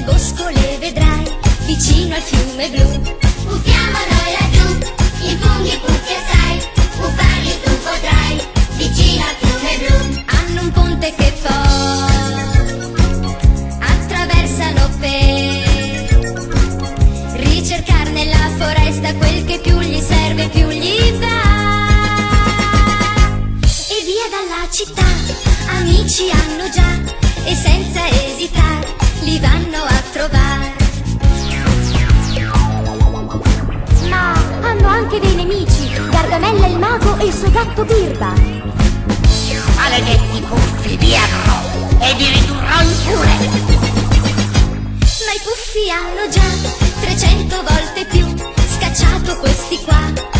bosco le vedrai, vicino al fiume blu. Buffiamo noi laggiù, i funghi puffi assai, buffarli tu potrai, vicino al fiume blu. Hanno un ponte che poi attraversano per ricercar nella foresta quel che più gli serve, più gli va. E via dalla città, amici hanno già, e senza esitare li vanno a trovare. Ma hanno anche dei nemici, Gargamella il mago e il suo gatto Birba. Maledetti puffi, vi avrò e vi ridurrò in pure. Ma i puffi hanno già 300 volte più scacciato questi qua.